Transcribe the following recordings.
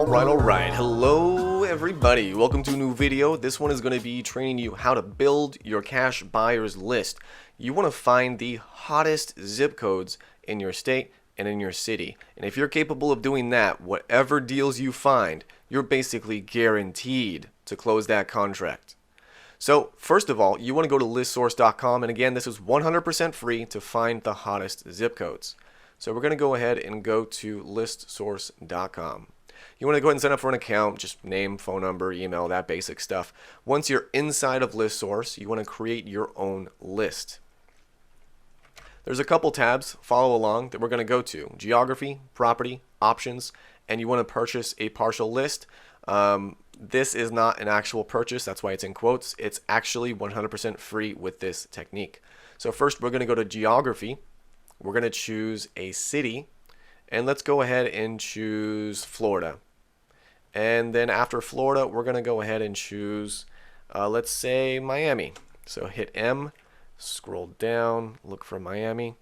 Alright. Hello everybody. Welcome to a new video. This one is going to be training you how to build your cash buyers list. You want to find the hottest zip codes in your state and in your city. And if you're capable of doing that, whatever deals you find, you're basically guaranteed to close that contract. So first of all, you want to go to LISTSOURCE.com, and again, this is 100% free to find the hottest zip codes. So we're going to go ahead and go to LISTSOURCE.com. You want to go ahead and sign up for an account, just name, phone number, email, that basic stuff. Once you're inside of LISTSOURCE, you want to create your own list. There's a couple tabs, follow along, that we're going to go to. Geography, property, options, and you want to purchase a partial list. This is not an actual purchase, that's why it's in quotes. It's actually 100% free with this technique. So first we're going to go to geography. We're going to choose a city, and let's go ahead and choose Florida. And then after Florida, we're going to go ahead and choose, let's say, Miami. So hit M, scroll down, look for Miami.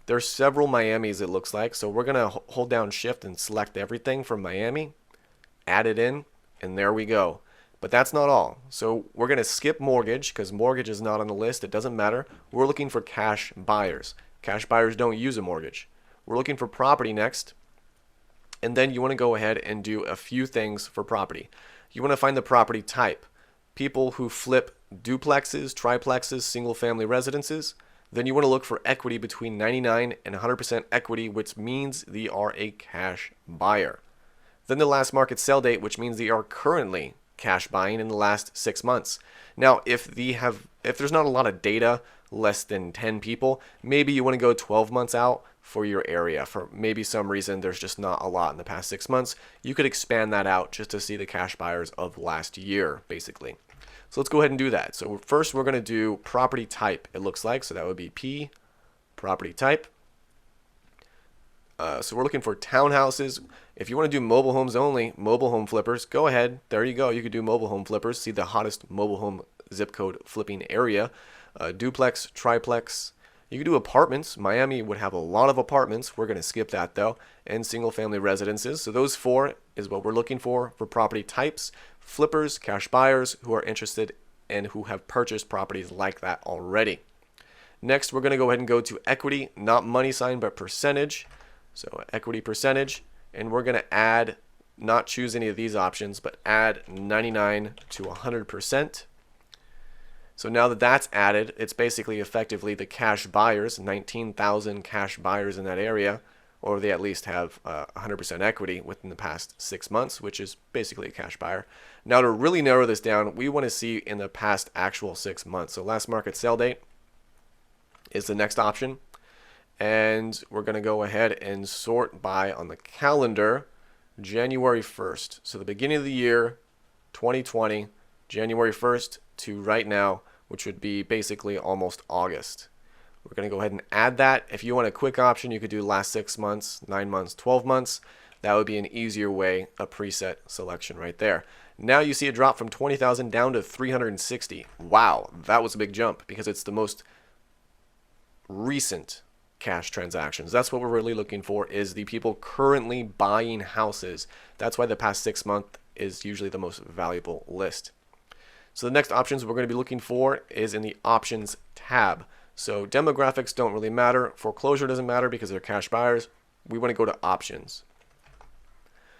There's several Miamis, it looks like. So we're going to hold down Shift and select everything from Miami, add it in, and there we go. But that's not all. So we're going to skip mortgage because mortgage is not on the list. It doesn't matter. We're looking for cash buyers. Cash buyers don't use a mortgage. We're looking for property next. And then you want to go ahead and do a few things for property. You want to find the property type. People who flip duplexes, triplexes, single family residences. Then you want to look for equity between 99 and 100% equity, which means they are a cash buyer. Then the last market sell date, which means they are currently cash buying in the last 6 months. Now, if there's not a lot of data, less than 10 people, maybe you want to go 12 months out for your area. For maybe some reason there's just not a lot in the past 6 months, you could expand that out just to see the cash buyers of last year, basically. So let's go ahead and do that. So first we're going to do property type, it looks like. So that would be P, property type. So we're looking for townhouses. If you want to do mobile homes only, mobile home flippers, go ahead. There you go. You could do mobile home flippers. See the hottest mobile home zip code flipping area. Duplex, triplex. You could do apartments. Miami would have a lot of apartments. We're going to skip that though. And single family residences. So those four is what we're looking for property types. Flippers, cash buyers who are interested and who have purchased properties like that already. Next, we're going to go ahead and go to equity, not money sign, but percentage. So equity percentage. And we're going to add, not choose any of these options, but add 99 to 100%. So now that that's added, it's basically effectively the cash buyers, 19,000 cash buyers in that area, or they at least have 100% equity within the past 6 months, which is basically a cash buyer. Now to really narrow this down, we want to see in the past actual 6 months. So last market sell date is the next option. And we're going to go ahead and sort by on the calendar January 1st. So the beginning of the year, 2020, January 1st to right now, which would be basically almost August. We're going to go ahead and add that. If you want a quick option, you could do last 6 months, 9 months, 12 months. That would be an easier way, a preset selection right there. Now you see a drop from 20,000 down to 360. Wow, that was a big jump because it's the most recent cash transactions. That's what we're really looking for, is the people currently buying houses. That's why the past 6 months is usually the most valuable list. So the next options we're going to be looking for is in the options tab. So demographics don't really matter. Foreclosure doesn't matter because they're cash buyers. We want to go to options.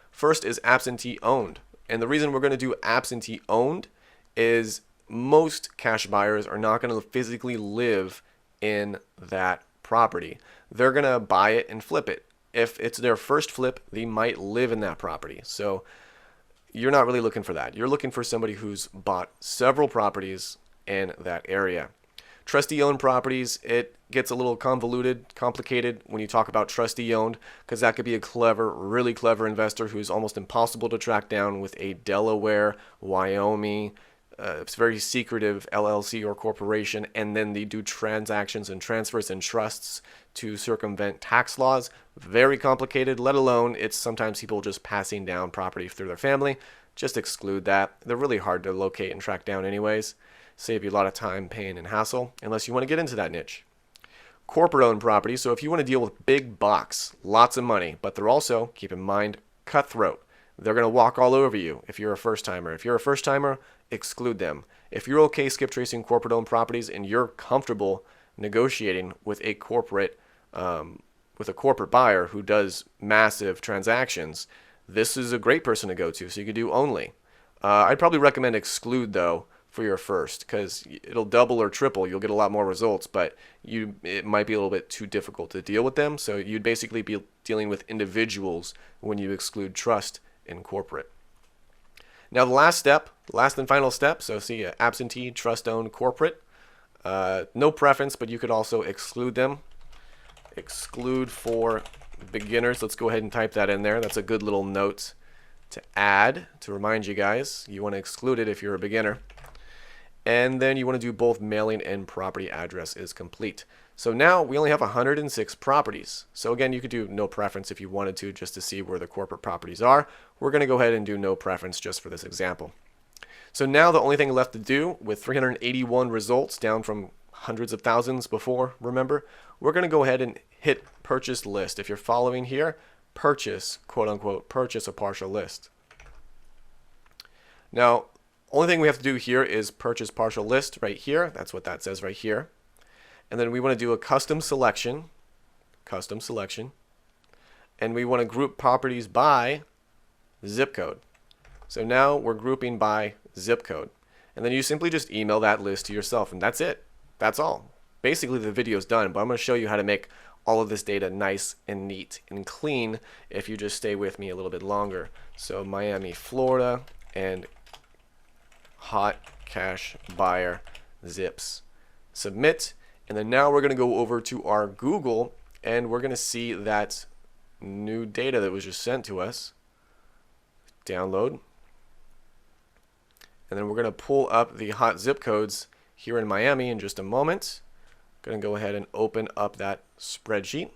First is absentee owned. And the reason we're going to do absentee owned is most cash buyers are not going to physically live in that property. They're going to buy it and flip it. If it's their first flip, they might live in that property. So you're not really looking for that. You're looking for somebody who's bought several properties in that area. Trustee-owned properties, it gets a little convoluted, complicated when you talk about trustee-owned, because that could be a clever, really clever investor who's almost impossible to track down with a Delaware, Wyoming, it's very secretive LLC or corporation, and then they do transactions and transfers and trusts to circumvent tax laws. Very complicated, let alone it's sometimes people just passing down property through their family. Just exclude that. They're really hard to locate and track down anyways. Save you a lot of time, pain, and hassle, unless you want to get into that niche. Corporate-owned property, so if you want to deal with big bucks, lots of money, but they're also, keep in mind, cutthroat. they're going to walk all over you if you're a first timer. If you're a first timer, exclude them. If you're okay skip tracing corporate owned properties and you're comfortable negotiating with a corporate buyer who does massive transactions, this is a great person to go to. So you could do only. I'd probably recommend exclude though for your first, because it'll double or triple. You'll get a lot more results, but it might be a little bit too difficult to deal with them. So you'd basically be dealing with individuals when you exclude trust in corporate. Now the last and final step, so see absentee, trust-owned, corporate. No preference, but you could also exclude them. Exclude for beginners. Let's go ahead and type that in there. That's a good little note to add to remind you guys. You want to exclude it if you're a beginner. And then you want to do both mailing and property address is complete. So now we only have 106 properties. So again, you could do no preference if you wanted to, just to see where the corporate properties are. We're going to go ahead and do no preference just for this example. So now the only thing left to do, with 381 results down from hundreds of thousands before, remember, we're going to go ahead and hit purchase list. If you're following here, purchase, quote unquote, purchase a partial list. Now, only thing we have to do here is purchase partial list right here. That's what that says right here. And then we want to do a custom selection, and we want to group properties by zip code. So now we're grouping by zip code. And then you simply just email that list to yourself, and that's it. That's all. Basically the video's done, but I'm going to show you how to make all of this data nice and neat and clean if you just stay with me a little bit longer. So Miami, Florida, and hot cash buyer zips. Submit. And then now we're going to go over to our Google, and we're going to see that new data that was just sent to us. Download. And then we're going to pull up the hot zip codes here in Miami in just a moment. Going to go ahead and open up that spreadsheet.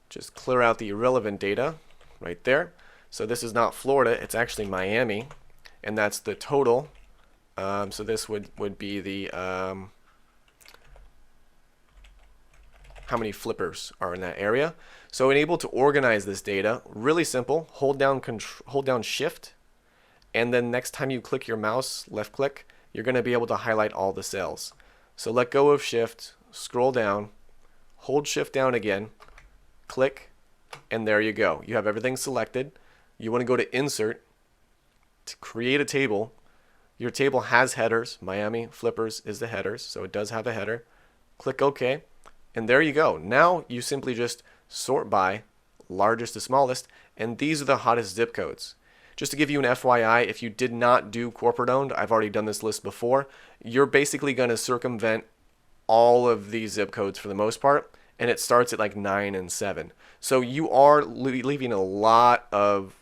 Just clear out the irrelevant data right there. So this is not Florida, it's actually Miami, and that's the total. So this would be the how many flippers are in that area. So able to organize this data, really simple. Hold down Shift, and then next time you click your mouse, left click, you're going to be able to highlight all the cells. So let go of Shift, scroll down, hold Shift down again, click, and there you go. You have everything selected. You want to go to Insert to create a table. Your table has headers. Miami Flippers is the headers, so it does have a header. Click OK, and there you go. Now you simply just sort by largest to smallest, and these are the hottest zip codes. Just to give you an FYI, if you did not do corporate owned, I've already done this list before, you're basically going to circumvent all of these zip codes for the most part, and it starts at like 9 and 7. So you are leaving a lot of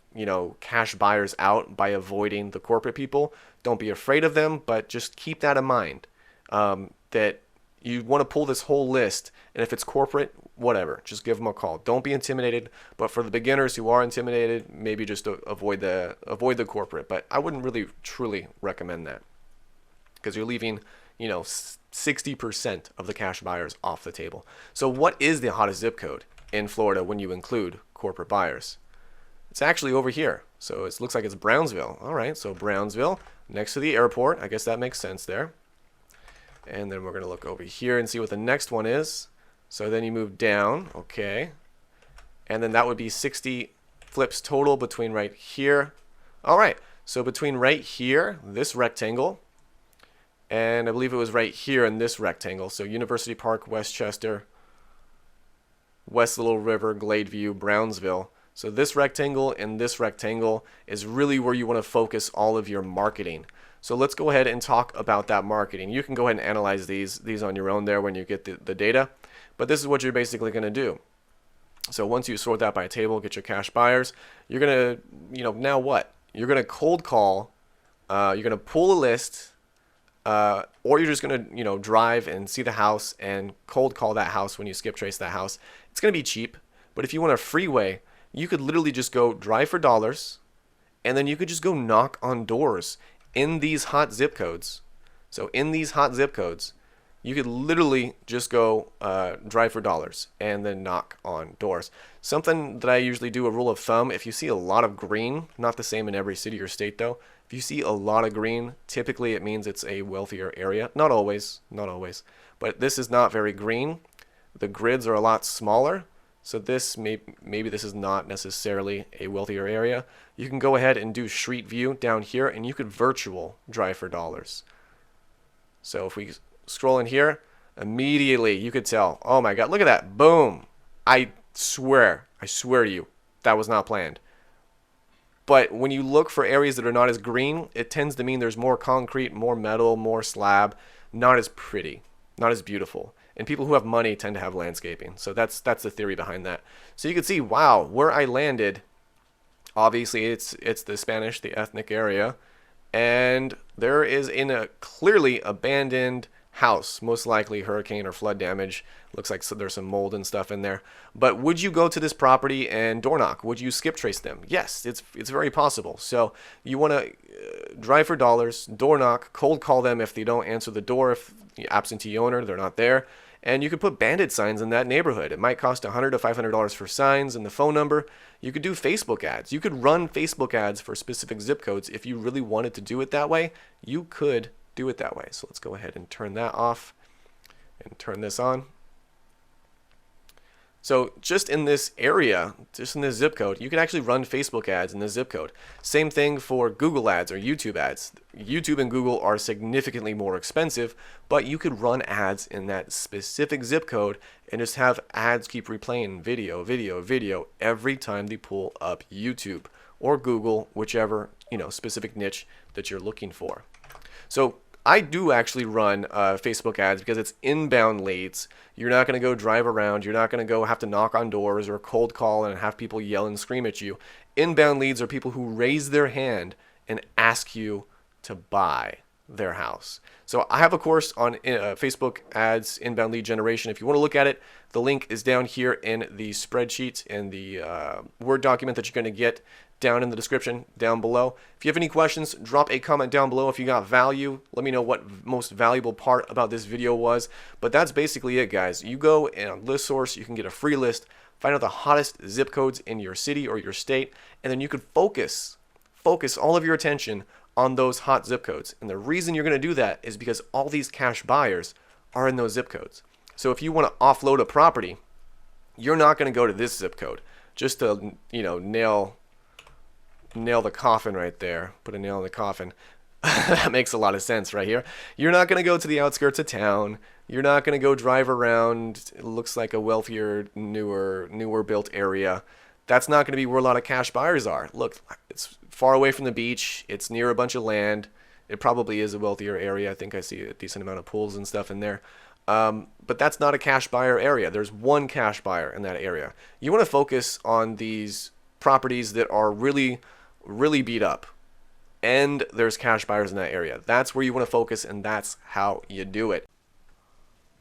cash buyers out by avoiding the corporate people. Don't be afraid of them, but just keep that in mind, that you want to pull this whole list, and if it's corporate, whatever, just give them a call. Don't be intimidated, but for the beginners who are intimidated, maybe just avoid the corporate. But I wouldn't really truly recommend that, because you're leaving 60% of the cash buyers off the table. So what is the hottest zip code in Florida when you include corporate buyers? It's actually over here. So it looks like it's Brownsville. All right, so Brownsville, next to the airport. I guess that makes sense there. And then we're going to look over here and see what the next one is. So then you move down, okay. And then that would be 60 flips total between right here. All right, so between right here, this rectangle, and I believe it was right here in this rectangle. So University Park, Westchester, West Little River, Gladeview, Brownsville. So this rectangle and this rectangle is really where you want to focus all of your marketing. So let's go ahead and talk about that marketing. You can go ahead and analyze these on your own there when you get the data, but this is what you're basically going to do. So once you sort that by table, get your cash buyers, you're going to, now what? You're going to cold call, you're going to pull a list, or you're just going to, drive and see the house and cold call that house when you skip trace that house. It's going to be cheap, but if you want a freeway, you could literally just go drive for dollars, and then you could just go knock on doors in these hot zip codes. So in these hot zip codes, You could literally just go drive for dollars and then knock on doors. Something that I usually do, a rule of thumb, if you see a lot of green, not the same in every city or state though, if you see a lot of green, typically it means it's a wealthier area. Not always, but this is not very green. The grids are a lot smaller, so this maybe this is not necessarily a wealthier area. You can go ahead and do street view down here, and you could virtual drive for dollars. So if we scroll in here, immediately you could tell, oh my god, look at that, boom. I swear to you, that was not planned. But when you look for areas that are not as green, it tends to mean there's more concrete, more metal, more slab, not as pretty, not as beautiful. And people who have money tend to have landscaping. So that's the theory behind that. So you can see, wow, where I landed, obviously it's the Spanish, the ethnic area, and there is in a clearly abandoned house, most likely hurricane or flood damage. Looks like there's some mold and stuff in there. But would you go to this property and door knock? Would you skip trace them? Yes, it's very possible. So you want to drive for dollars, door knock, cold call them if they don't answer the door, if the absentee owner, they're not there. And you could put bandit signs in that neighborhood. It might cost $100 to $500 for signs and the phone number. You could do Facebook ads. You could run Facebook ads for specific zip codes. If you really wanted to do it that way, you could do it that way. So let's go ahead and turn that off and turn this on. So just in this area, just in this zip code, you can actually run Facebook ads in this zip code. Same thing for Google ads or YouTube ads. YouTube and Google are significantly more expensive, but you could run ads in that specific zip code and just have ads keep replaying video, video, video every time they pull up YouTube or Google, whichever, specific niche that you're looking for. So I do actually run Facebook ads because it's inbound leads. You're not going to go drive around. You're not going to go have to knock on doors or cold call and have people yell and scream at you. Inbound leads are people who raise their hand and ask you to buy their house. So I have a course on Facebook ads, inbound lead generation. If you want to look at it, the link is down here in the spreadsheet and the Word document that you're going to get down in the description down below. If you have any questions, drop a comment down below. If you got value, let me know what most valuable part about this video was. But that's basically it, guys. You go and on ListSource, you can get a free list, find out the hottest zip codes in your city or your state, and then you could focus all of your attention on those hot zip codes. And the reason you're going to do that is because all these cash buyers are in those zip codes. So if you want to offload a property, you're not going to go to this zip code just to, nail the coffin right there. Put a nail in the coffin. That makes a lot of sense right here. You're not going to go to the outskirts of town. You're not going to go drive around. It looks like a wealthier, newer built area. That's not going to be where a lot of cash buyers are. Look, it's far away from the beach. It's near a bunch of land. It probably is a wealthier area. I think I see a decent amount of pools and stuff in there. But that's not a cash buyer area. There's one cash buyer in that area. You want to focus on these properties that are really beat up, and there's cash buyers in that area. That's where you want to focus, and that's how you do it.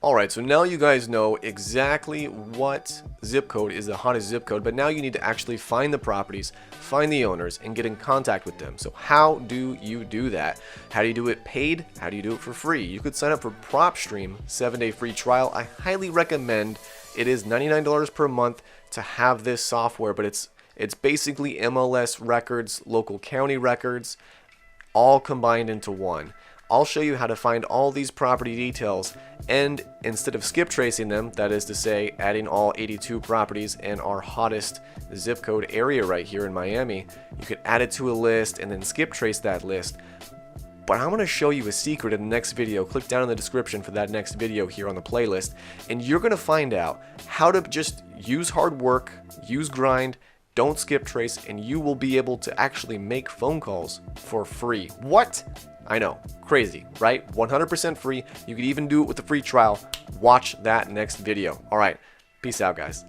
Alright, so now you guys know exactly what zip code is the hottest zip code, but now you need to actually find the properties, find the owners, and get in contact with them. So how do you do that? How do you do it paid? How do you do it for free? You could sign up for Propstream 7-day free trial. I highly recommend. It is $99 per month to have this software, but it's basically MLS records, local county records, all combined into one. I'll show you how to find all these property details, and instead of skip tracing them, that is to say adding all 82 properties in our hottest zip code area right here in Miami, you could add it to a list and then skip trace that list. But I'm going to show you a secret in the next video. Click down in the description for that next video here on the playlist, and you're going to find out how to just use hard work, use grind, don't skip trace, and you will be able to actually make phone calls for free. What? I know, crazy, right? 100% free. You could even do it with a free trial. Watch that next video. All right, peace out, guys.